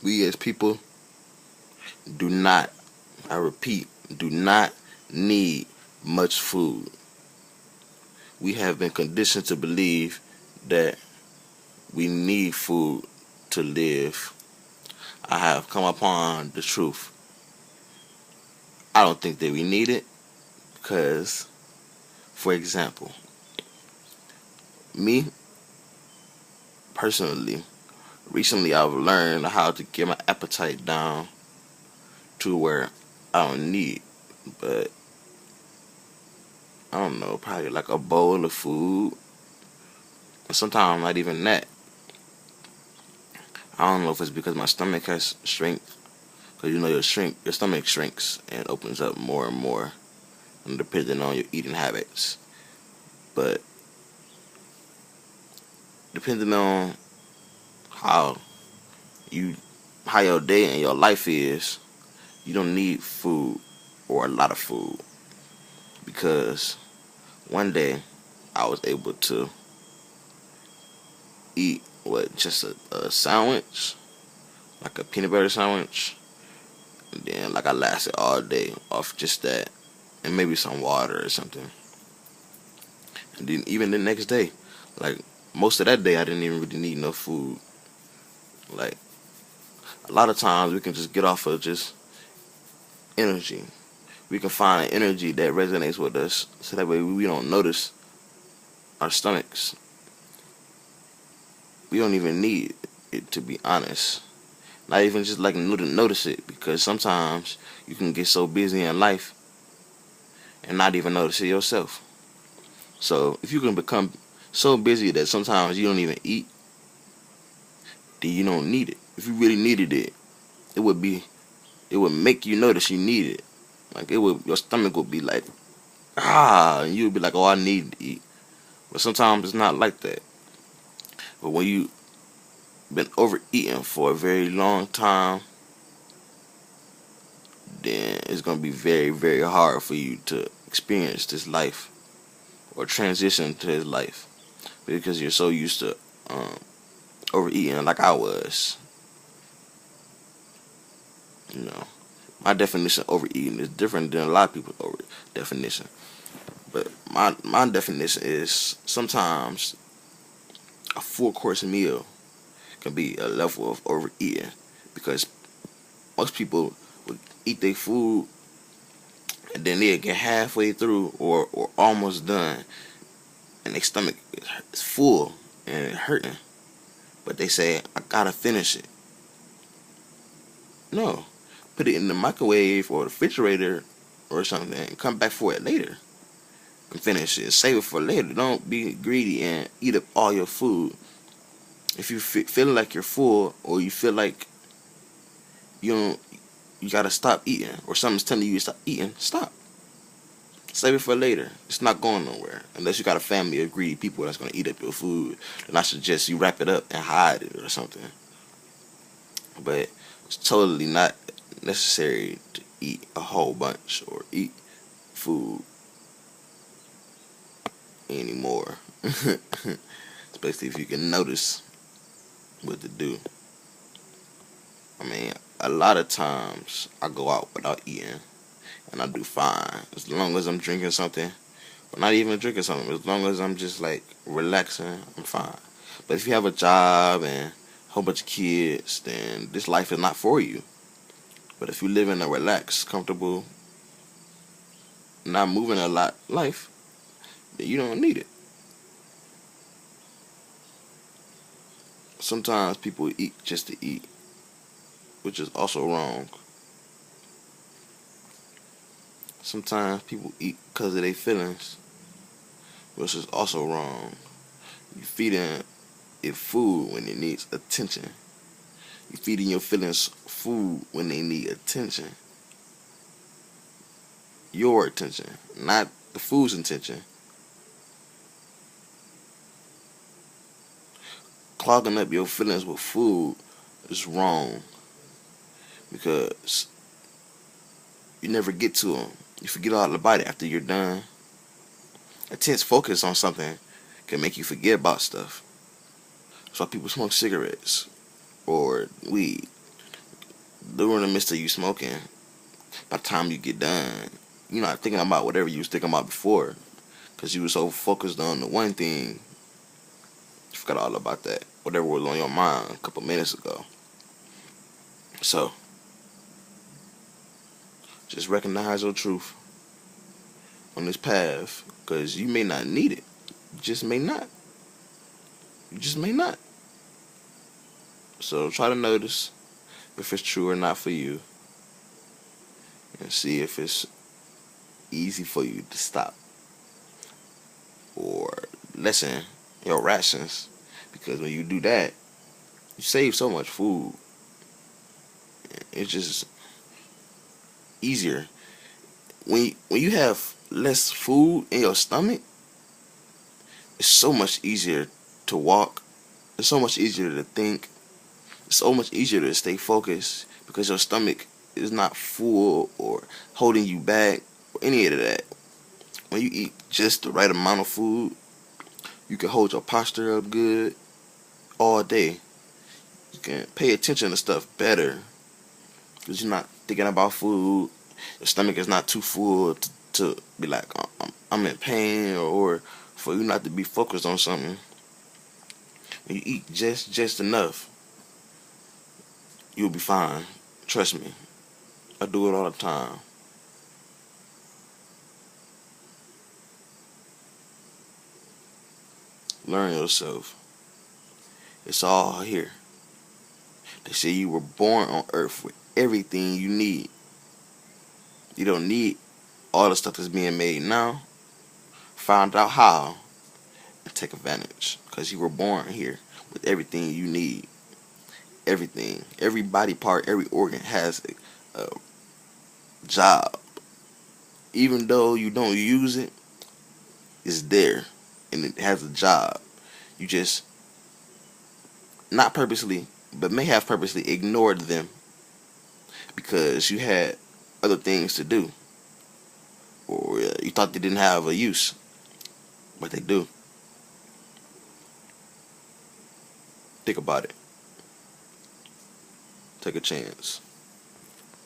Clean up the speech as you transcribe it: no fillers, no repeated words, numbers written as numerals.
We as people do not, I repeat, do not need much food. We have been conditioned to believe that we need food to live. I have come upon the truth. I don't think that we need it because, for example, me personally, recently I've learned how to get my appetite down to where I don't need, but I don't know, probably like a bowl of food. Sometimes not even that. I don't know if it's because my stomach has shrink, because your stomach shrinks and opens up more and more, and depending on your eating habits. But depending on how you how your day and your life is, you don't need food or a lot of food because one day I was able to eat just a sandwich, like a peanut butter sandwich, and then like I lasted all day off just that and maybe some water or something. And then even the next day, like most of that day I didn't even really need no food. Like a lot of times we can just get off of just energy. We can find an energy that resonates with us so that way we don't notice our stomachs. We don't even need it, to be honest. Not even just like notice it, because sometimes you can get so busy in life and not even notice it yourself. So if you can become so busy that sometimes you don't even eat, then you don't need it. If you really needed it, it would be it would make you notice you need it. Like your stomach would be like, and you would be like, oh, I need to eat. But sometimes it's not like that. But when you been overeating for a very long time, then it's gonna be very, very hard for you to experience this life or transition to this life because you're so used to um, overeating like I was. You know, my definition of overeating is different than a lot of people's definition. But my definition is sometimes a full course meal can be a level of overeating because most people would eat their food and then they get halfway through or almost done and their stomach is full and it hurting, but they say I gotta finish it. No, put it in the microwave or the refrigerator or something and come back for it later and finish it. Save it for later. Don't be greedy and eat up all your food. If you feel like you're full or you feel like you don't, you gotta stop eating or something's telling you to stop eating, stop. Save it for later. It's not going nowhere unless you got a family of greedy people that's gonna eat up your food. Then I suggest you wrap it up and hide it or something. But it's totally not necessary to eat a whole bunch or eat food anymore. Especially if you can notice what to do. I mean, a lot of times I go out without eating and I do fine as long as I'm drinking something. But not even drinking something, as long as I'm just like relaxing, I'm fine. But if you have a job and a whole bunch of kids, then this life is not for you. But if you live in a relaxed, comfortable, not moving a lot life, then you don't need it. Sometimes people eat just to eat, which is also wrong. Sometimes people eat because of their feelings, which is also wrong. You feeding it food when it needs attention. You feeding your feelings food when they need attention. Your attention, not the food's attention. Clogging up your feelings with food is wrong because you never get to them. You forget all about it after you're done. Intense focus on something can make you forget about stuff. That's why people smoke cigarettes or weed. during the midst of you smoking, by the time you get done, you're not thinking about whatever you was thinking about before, because you were so focused on the one thing, you forgot all about that, whatever was on your mind a couple minutes ago. So, just recognize your truth on this path, because you may not need it. You just may not. You just may not. So try to notice if it's true or not for you, and see if it's easy for you to stop or lessen your rations. Because when you do that, you save so much food. It's just easier. When you have less food in your stomach, it's so much easier to walk. It's so much easier to think. It's so much easier to stay focused because your stomach is not full or holding you back or any of that. When you eat just the right amount of food, you can hold your posture up good all day. You can pay attention to stuff better because you're not thinking about food. Your stomach is not too full to be like, I'm in pain, or for you not to be focused on something. When you eat just enough, you'll be fine. Trust me. I do it all the time. Learn yourself. It's all here. They say you were born on earth with everything you need. You don't need all the stuff that's being made now. Find out how and take advantage. Because you were born here with everything you need. Everything. Every body part, every organ has a job. Even though you don't use it, it's there. And it has a job. You just, not purposely, but may have purposely ignored them because you had other things to do, or you thought they didn't have a use, but they do. Think about it. Take a chance.